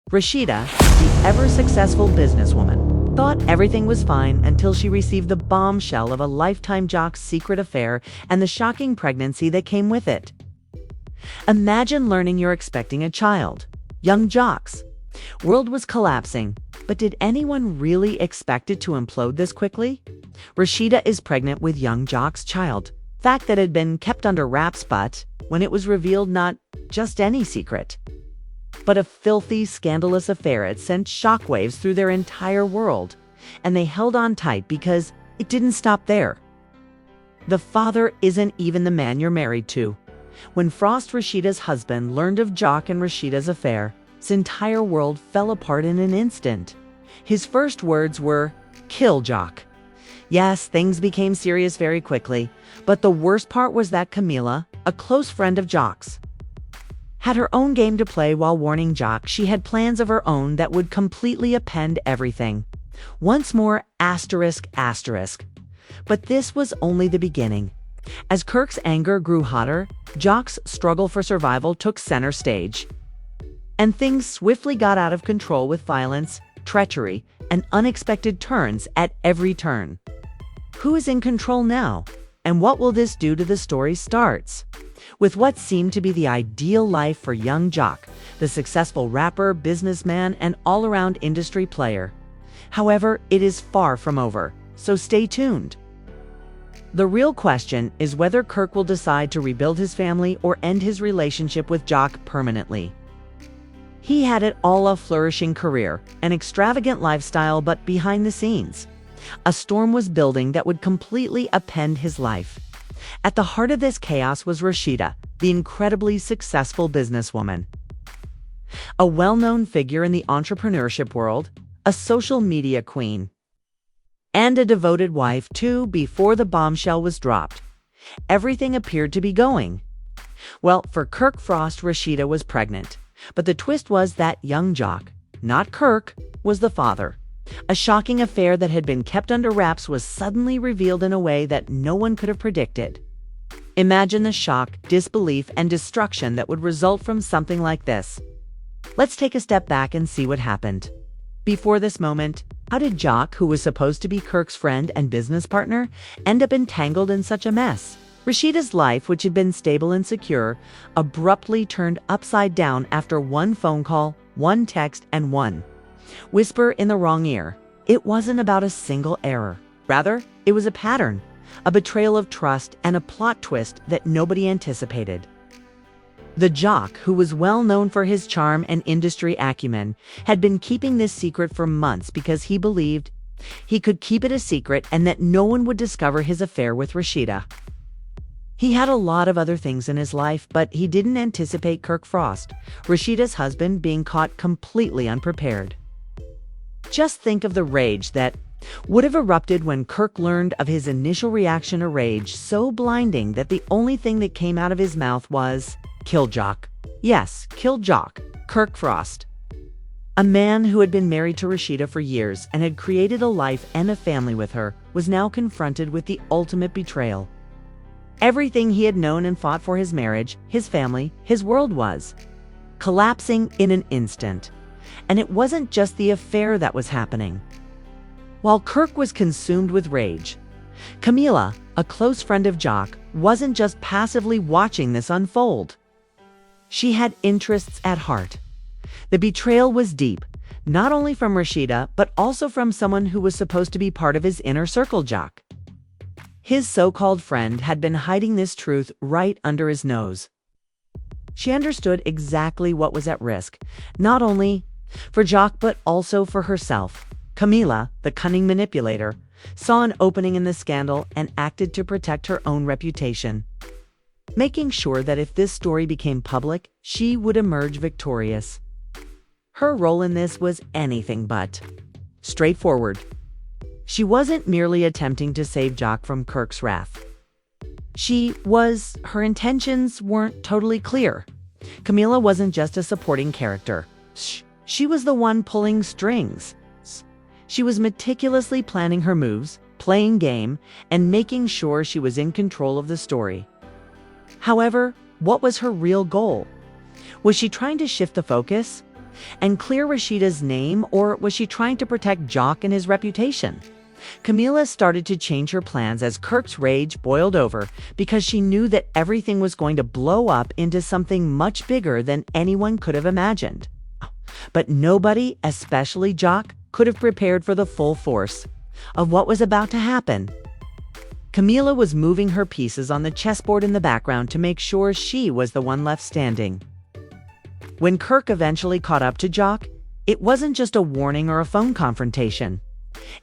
Rasheeda, the ever-successful businesswoman, thought everything was fine until she received the bombshell of a lifetime jock's secret affair and the shocking pregnancy that came with it. Imagine learning you're expecting a child. Young jocks. World was collapsing, but did anyone really expect it to implode this quickly? Rasheeda is pregnant with young jock's child. Fact that had been kept under wraps, but when it was revealed, not just any secret, but a filthy, scandalous affair. It sent shockwaves through their entire world, and they held on tight because it didn't stop there. The father isn't even the man you're married to. When Frost, Rasheeda's husband, learned of Jock and Rasheeda's affair, his entire world fell apart in an instant. His first words were, "Kill Jock." Yes, things became serious very quickly, but the worst part was that Camila, a close friend of Jock's, had her own game to play. While warning Jock, she had plans of her own that would completely upend everything. Once more, asterisk, asterisk. But this was only the beginning. As Kirk's anger grew hotter, Jock's struggle for survival took center stage. And things swiftly got out of control with violence, treachery, and unexpected turns at every turn. Who is in control now? And what will this do to the story starts? With what seemed to be the ideal life for young Jock, the successful rapper, businessman, and all-around industry player. However, it is far from over, so stay tuned. The real question is whether Kirk will decide to rebuild his family or end his relationship with Jock permanently. He had it all: a flourishing career, an extravagant lifestyle, but behind the scenes, a storm was building that would completely upend his life. At the heart of this chaos was Rasheeda, the incredibly successful businesswoman. A well-known figure in the entrepreneurship world, a social media queen, and a devoted wife too. Before the bombshell was dropped, everything appeared to be going well for Kirk Frost. Rasheeda was pregnant, but the twist was that young Jock, not Kirk, was the father. A shocking affair that had been kept under wraps was suddenly revealed in a way that no one could have predicted. Imagine the shock, disbelief, and destruction that would result from something like this. Let's take a step back and see what happened. Before this moment, how did Jock, who was supposed to be Kirk's friend and business partner, end up entangled in such a mess? Rasheeda's life, which had been stable and secure, abruptly turned upside down after one phone call, one text, and one whisper in the wrong ear. It wasn't about a single error. Rather, it was a pattern, a betrayal of trust, and a plot twist that nobody anticipated. The Jock, who was well known for his charm and industry acumen, had been keeping this secret for months because he believed he could keep it a secret and that no one would discover his affair with Rasheeda. He had a lot of other things in his life, but he didn't anticipate Kirk Frost, Rasheeda's husband, being caught completely unprepared. Just think of the rage that would have erupted when Kirk learned of his initial reaction, a rage so blinding that the only thing that came out of his mouth was, "Kill Jock." Yes, kill Jock, Kirk Frost. A man who had been married to Rasheeda for years and had created a life and a family with her was now confronted with the ultimate betrayal. Everything he had known and fought for, his marriage, his family, his world, was collapsing in an instant. And it wasn't just the affair that was happening. While Kirk was consumed with rage, Camila, a close friend of Jock, wasn't just passively watching this unfold. She had interests at heart. The betrayal was deep, not only from Rasheeda, but also from someone who was supposed to be part of his inner circle, Jock. His so-called friend had been hiding this truth right under his nose. She understood exactly what was at risk, not only for Jock, but also for herself. Camila, the cunning manipulator, saw an opening in the scandal and acted to protect her own reputation, making sure that if this story became public, she would emerge victorious. Her role in this was anything but straightforward. She wasn't merely attempting to save Jock from Kirk's wrath. Her intentions weren't totally clear. Camila wasn't just a supporting character. She was the one pulling strings. She was meticulously planning her moves, playing game, and making sure she was in control of the story. However, what was her real goal? Was she trying to shift the focus? And clear Rasheeda's name, or was she trying to protect Jock and his reputation? Camilas started to change her plans as Kirk's rage boiled over because she knew that everything was going to blow up into something much bigger than anyone could have imagined. But nobody, especially Jock, could have prepared for the full force of what was about to happen. Camila was moving her pieces on the chessboard in the background to make sure she was the one left standing. When Kirk eventually caught up to Jock, it wasn't just a warning or a phone confrontation.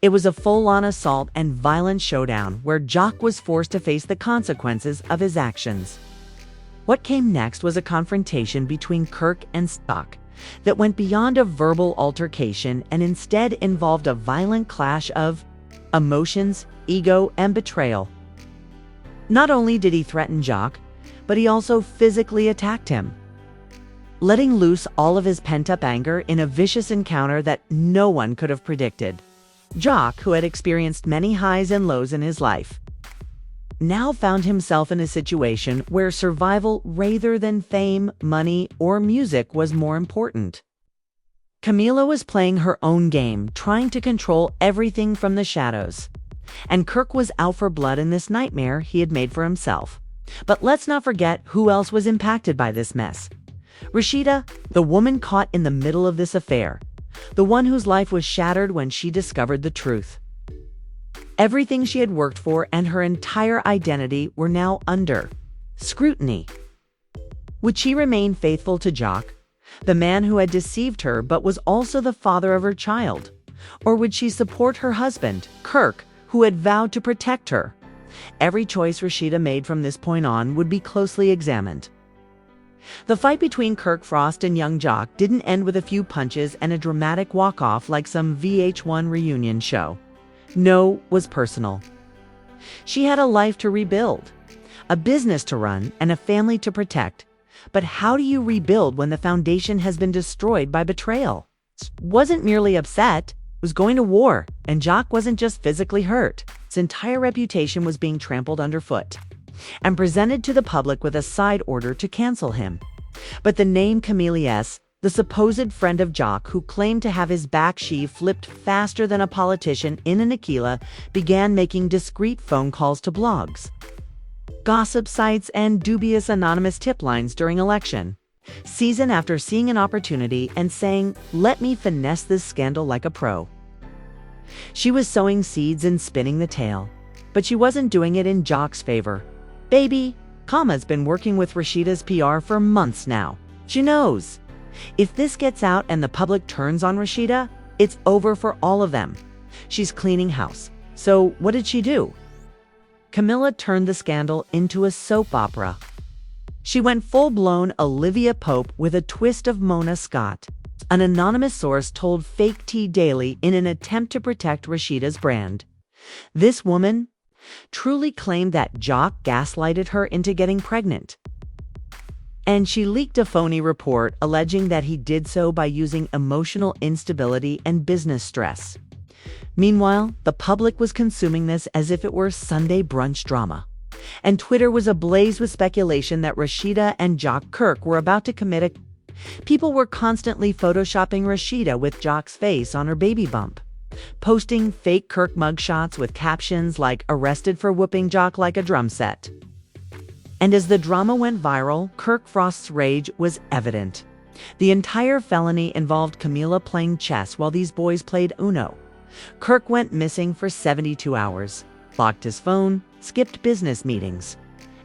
It was a full-on assault and violent showdown where Jock was forced to face the consequences of his actions. What came next was a confrontation between Kirk and Jock that went beyond a verbal altercation and instead involved a violent clash of emotions, ego, and betrayal. Not only did he threaten Jock, but he also physically attacked him, letting loose all of his pent-up anger in a vicious encounter that no one could have predicted. Jock, who had experienced many highs and lows in his life, now found himself in a situation where survival rather than fame, money, or music was more important. Camila was playing her own game, trying to control everything from the shadows. And Kirk was out for blood in this nightmare he had made for himself. But let's not forget who else was impacted by this mess. Rasheeda, the woman caught in the middle of this affair. The one whose life was shattered when she discovered the truth. Everything she had worked for and her entire identity were now under scrutiny. Would she remain faithful to Jock, the man who had deceived her but was also the father of her child? Or would she support her husband, Kirk, who had vowed to protect her? Every choice Rasheeda made from this point on would be closely examined. The fight between Kirk Frost and young Jock didn't end with a few punches and a dramatic walk-off like some VH1 reunion show. No, was personal. She had a life to rebuild, a business to run, and a family to protect. But how do you rebuild when the foundation has been destroyed by betrayal? Wasn't merely upset, was going to war, and Jock wasn't just physically hurt. His entire reputation was being trampled underfoot and presented to the public with a side order to cancel him. But the name Camilas, the supposed friend of Jock who claimed to have his back sheave flipped faster than a politician in an Aquila, began making discreet phone calls to blogs, gossip sites, and dubious anonymous tip lines during election season after seeing an opportunity and saying, "Let me finesse this scandal like a pro." She was sowing seeds and spinning the tale, but she wasn't doing it in Jock's favor. Baby, Kama's been working with Rasheeda's PR for months now. She knows. If this gets out and the public turns on Rasheeda, it's over for all of them. She's cleaning house. So what did she do? Camila turned the scandal into a soap opera. She went full-blown Olivia Pope with a twist of Mona Scott. An anonymous source told Fake Tea Daily in an attempt to protect Rasheeda's brand. This woman truly claimed that Jock gaslighted her into getting pregnant. And she leaked a phony report alleging that he did so by using emotional instability and business stress. Meanwhile, the public was consuming this as if it were Sunday brunch drama. And Twitter was ablaze with speculation that Rasheeda and Jock Kirk were about to commit a... People were constantly photoshopping Rasheeda with Jock's face on her baby bump, posting fake Kirk mugshots with captions like "arrested for whooping Jock like a drum set." And as the drama went viral, Kirk Frost's rage was evident. The entire felony involved Camila playing chess while these boys played Uno. Kirk went missing for 72 hours, locked his phone, skipped business meetings,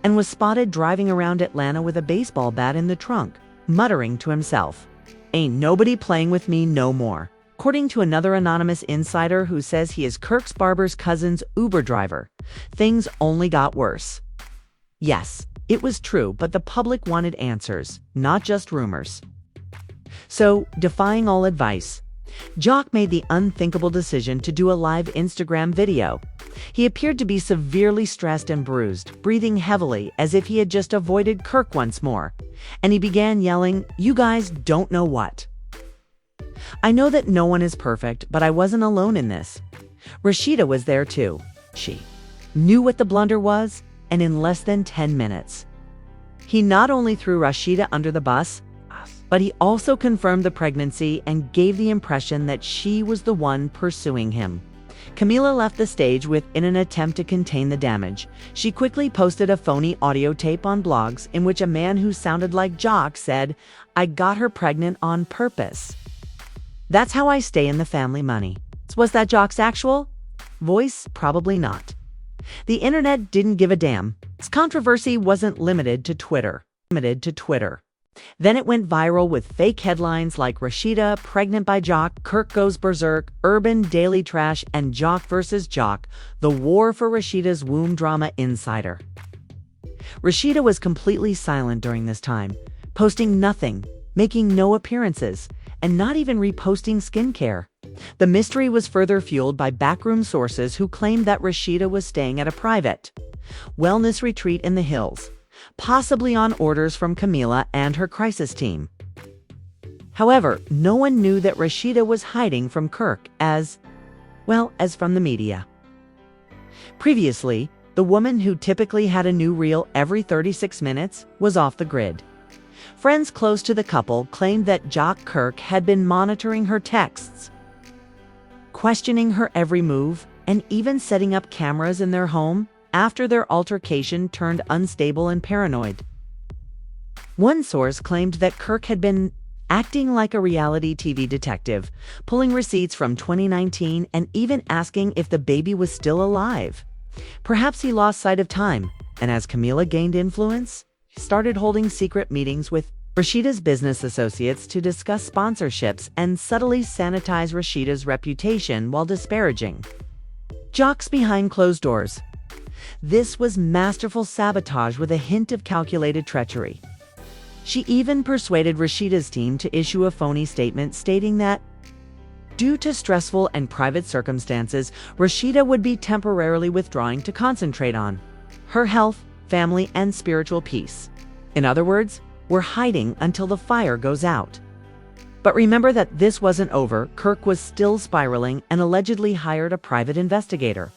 and was spotted driving around Atlanta with a baseball bat in the trunk, muttering to himself, "Ain't nobody playing with me no more." According to another anonymous insider who says he is Kirk's barber's cousin's Uber driver, things only got worse. Yes, it was true, but the public wanted answers, not just rumors. So, defying all advice, Jock made the unthinkable decision to do a live Instagram video. He appeared to be severely stressed and bruised, breathing heavily as if he had just avoided Kirk once more. And he began yelling, "You guys don't know what. I know that no one is perfect, but I wasn't alone in this. Rasheeda was there too. She knew what the blunder was, and in less than 10 minutes, he not only threw Rasheeda under the bus, But he also confirmed the pregnancy and gave the impression that she was the one pursuing him. Camila left the stage in an attempt to contain the damage. She quickly posted a phony audio tape on blogs in which a man who sounded like Jock said, "I got her pregnant on purpose. That's how I stay in the family money." Was that Jock's actual voice? Probably not. The internet didn't give a damn. Its controversy wasn't limited to Twitter. Then it went viral with fake headlines like Rasheeda pregnant by Jock, Kirk goes berserk, Urban Daily Trash, and Jock versus Jock, the war for Rasheeda's womb drama insider. Rasheeda was completely silent during this time, posting nothing, making no appearances, and not even reposting skincare. The mystery was further fueled by backroom sources who claimed that Rasheeda was staying at a private wellness retreat in the hills, possibly on orders from Camila and her crisis team. However, no one knew that Rasheeda was hiding from Kirk as from the media. Previously, the woman who typically had a new reel every 36 minutes was off the grid. Friends close to the couple claimed that Jock Kirk had been monitoring her texts, questioning her every move, and even setting up cameras in their home after their altercation turned unstable and paranoid. One source claimed that Kirk had been acting like a reality TV detective, pulling receipts from 2019 and even asking if the baby was still alive. Perhaps he lost sight of time, and as Camila gained influence, he started holding secret meetings with Rasheeda's business associates to discuss sponsorships and subtly sanitize Rasheeda's reputation while disparaging Jock's behind closed doors. This was masterful sabotage with a hint of calculated treachery. She even persuaded Rasheeda's team to issue a phony statement stating that, due to stressful and private circumstances, Rasheeda would be temporarily withdrawing to concentrate on her health, family, and spiritual peace. In other words, we're hiding until the fire goes out. But remember that this wasn't over. Kirk was still spiraling and allegedly hired a private investigator.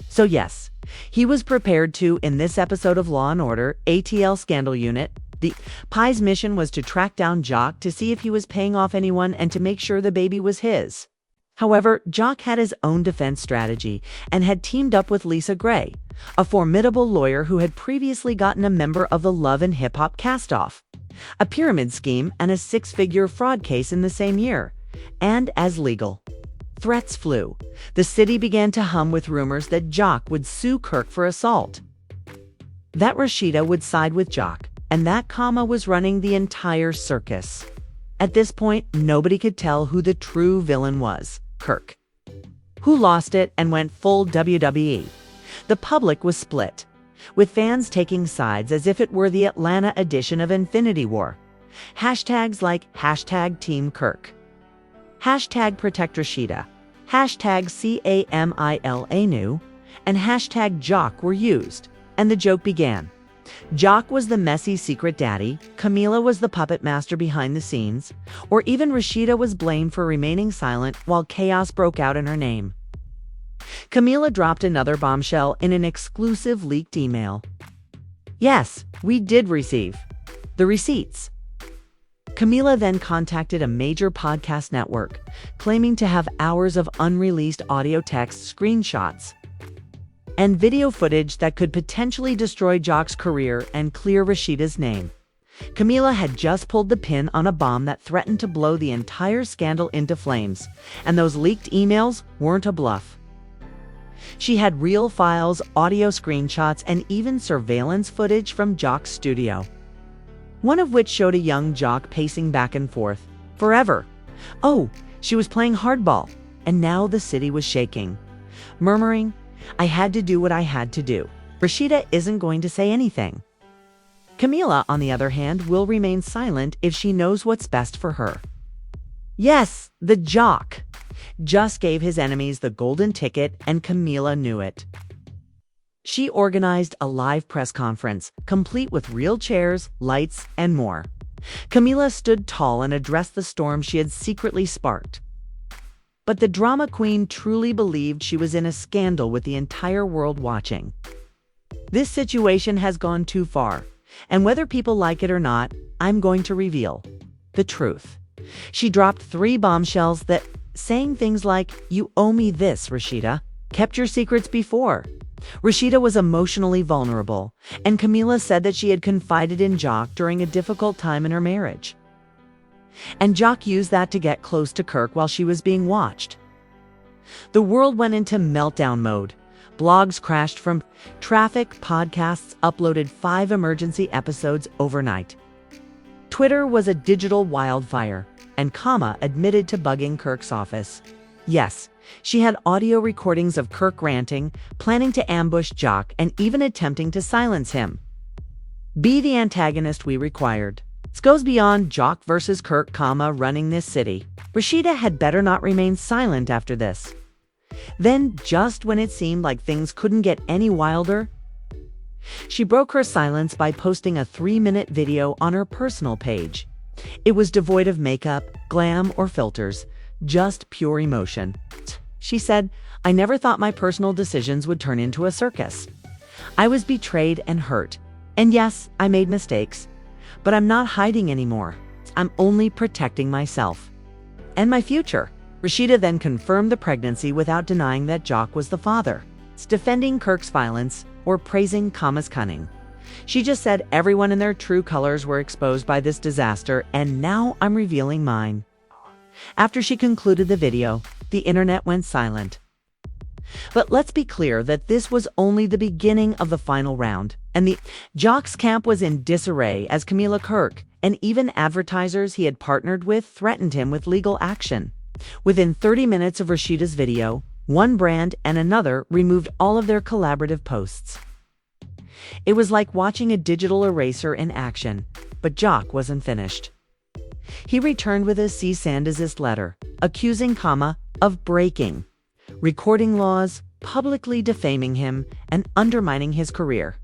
So yes, he was prepared to, in this episode of Law & Order, ATL Scandal Unit, the Pie's mission was to track down Jock to see if he was paying off anyone and to make sure the baby was his. However, Jock had his own defense strategy and had teamed up with Lisa Gray, a formidable lawyer who had previously gotten a member of the Love and Hip Hop cast-off, a pyramid scheme, and a six-figure fraud case in the same year. And as legal threats flew, the city began to hum with rumors that Jock would sue Kirk for assault, that Rasheeda would side with Jock, and that Kama was running the entire circus. At this point, nobody could tell who the true villain was, Kirk, who lost it and went full WWE. The public was split, with fans taking sides as if it were the Atlanta edition of Infinity War. Hashtags like #TeamKirk, #ProtectRasheeda, #CAMILANew, and #Jock were used, and the joke began. Jock was the messy secret daddy, Camila was the puppet master behind the scenes, or even Rasheeda was blamed for remaining silent while chaos broke out in her name. Camila dropped another bombshell in an exclusive leaked email. Yes, we did receive the receipts. Camila then contacted a major podcast network, claiming to have hours of unreleased audio text screenshots and video footage that could potentially destroy Jock's career and clear Rasheeda's name. Camila had just pulled the pin on a bomb that threatened to blow the entire scandal into flames, and those leaked emails weren't a bluff. She had real files, audio screenshots, and even surveillance footage from Jock's studio, one of which showed a young Jock pacing back and forth. Forever. Oh, she was playing hardball, and now the city was shaking, murmuring, "I had to do what I had to do. Rasheeda isn't going to say anything." Camila, on the other hand, will remain silent if she knows what's best for her. Yes, the Jock just gave his enemies the golden ticket, and Camila knew it. She organized a live press conference, complete with real chairs, lights, and more. Camila stood tall and addressed the storm she had secretly sparked. But the drama queen truly believed she was in a scandal with the entire world watching. This situation has gone too far, and whether people like it or not, I'm going to reveal. the truth. She dropped 3 bombshells that, saying things like, "You owe me this, Rasheeda. Kept your secrets before." Rasheeda was emotionally vulnerable, and Camila said that she had confided in Jock during a difficult time in her marriage. And Jock used that to get close to Kirk while she was being watched. The world went into meltdown mode. Blogs crashed from traffic, podcasts uploaded 5 emergency episodes overnight. Twitter was a digital wildfire, and Kama admitted to bugging Kirk's office. Yes, she had audio recordings of Kirk ranting, planning to ambush Jock, and even attempting to silence him. Be the antagonist we required. This goes beyond Jock versus Kirk, running this city. Rasheeda had better not remain silent after this. Then, just when it seemed like things couldn't get any wilder, she broke her silence by posting a 3-minute video on her personal page. It was devoid of makeup, glam, or filters, just pure emotion. She said, "I never thought my personal decisions would turn into a circus. I was betrayed and hurt. And yes, I made mistakes. But I'm not hiding anymore. I'm only protecting myself and my future." Rasheeda then confirmed the pregnancy without denying that Jock was the father, defending Kirk's violence or praising Kama's cunning. She just said everyone in their true colors were exposed by this disaster, and now I'm revealing mine. After she concluded the video, the internet went silent. But let's be clear that this was only the beginning of the final round, and the Jock's camp was in disarray as Kirk and even advertisers he had partnered with threatened him with legal action. Within 30 minutes of Rasheeda's video, one brand and another removed all of their collaborative posts. It was like watching a digital eraser in action, but Jock wasn't finished. He returned with a cease and desist letter, accusing Kama of breaking recording laws, publicly defaming him, and undermining his career.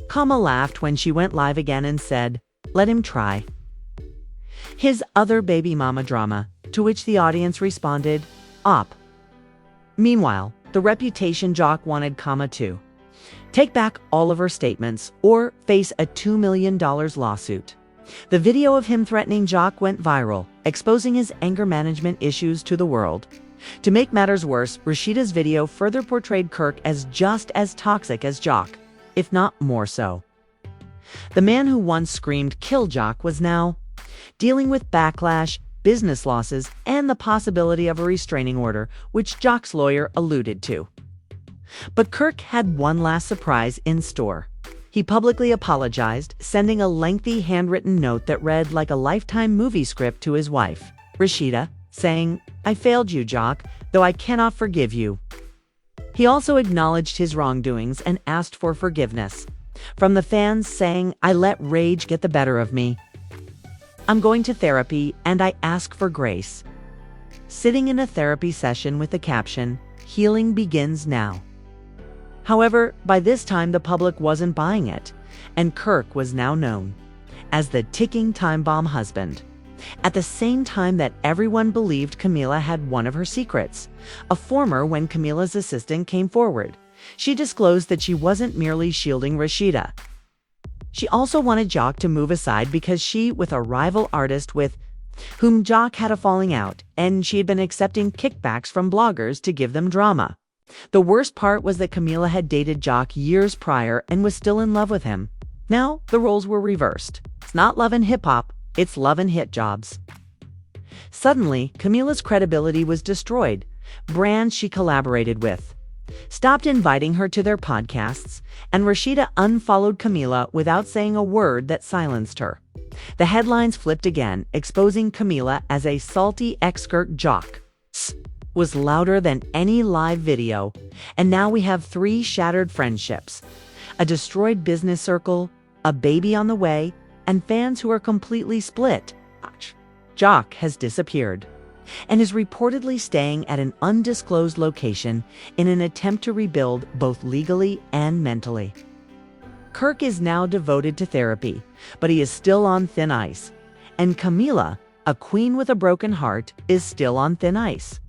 Kama laughed when she went live again and said, "Let him try." His other baby mama drama, to which the audience responded, "Op." Meanwhile, the reputation Jock wanted Kama to take back all of her statements or face a $2 million lawsuit. The video of him threatening Jock went viral, exposing his anger management issues to the world. To make matters worse, Rasheeda's video further portrayed Kirk as just as toxic as Jock, if not more so. The man who once screamed "kill Jock" was now dealing with backlash, business losses, and the possibility of a restraining order, which Jock's lawyer alluded to. But Kirk had one last surprise in store. He publicly apologized, sending a lengthy handwritten note that read like a Lifetime movie script to his wife, Rasheeda, saying, "I failed you, Jock, though I cannot forgive you." He also acknowledged his wrongdoings and asked for forgiveness from the fans, saying, "I let rage get the better of me. I'm going to therapy and I ask for grace." Sitting in a therapy session with the caption, "Healing begins now." However, by this time the public wasn't buying it, and Kirk was now known as the ticking time bomb husband. At the same time that everyone believed Camila had one of her secrets, a former when Camila's assistant came forward. She disclosed that she wasn't merely shielding Rasheeda. She also wanted Jock to move aside because she, with a rival artist with whom Jock had a falling out, and she had been accepting kickbacks from bloggers to give them drama. The worst part was that Camila had dated Jock years prior and was still in love with him. Now, the roles were reversed. It's not love and hip-hop, it's love and hit jobs. Suddenly, Camila's credibility was destroyed. Brands she collaborated with stopped inviting her to their podcasts, and Rasheeda unfollowed Camila without saying a word that silenced her. The headlines flipped again, exposing Camila as a salty ex-Kirk. Jock was louder than any live video, and now we have 3 shattered friendships, a destroyed business circle, a baby on the way, and fans who are completely split. Jock has disappeared and is reportedly staying at an undisclosed location in an attempt to rebuild both legally and mentally. Kirk is now devoted to therapy, but he is still on thin ice. And Camila, a queen with a broken heart, is still on thin ice.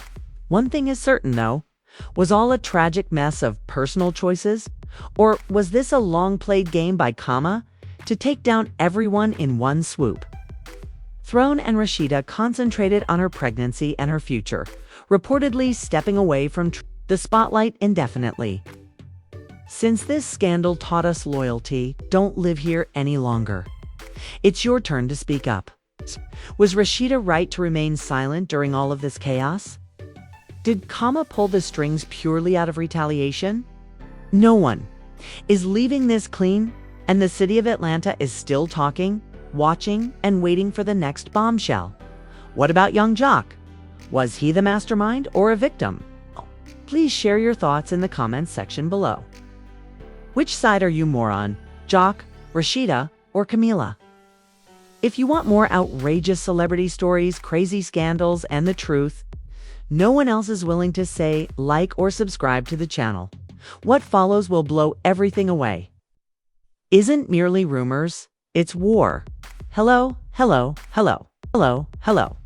One thing is certain, though. Was all a tragic mess of personal choices? Or was this a long-played game by Kama to take down everyone in one swoop? Throne and Rasheeda concentrated on her pregnancy and her future, reportedly stepping away from the spotlight indefinitely. Since this scandal taught us loyalty, don't live here any longer. It's your turn to speak up. Was Rasheeda right to remain silent during all of this chaos? Did Kama pull the strings purely out of retaliation? No one is leaving this clean, and the city of Atlanta is still talking, watching, and waiting for the next bombshell. What about young Jock? Was he the mastermind or a victim? Please share your thoughts in the comments section below. Which side are you more on, Jock, Rasheeda, or Camila? If you want more outrageous celebrity stories, crazy scandals, and the truth no one else is willing to say, like, or subscribe to the channel, what follows will blow everything away. Isn't merely rumors, it's war. Hello, hello, hello, hello, hello.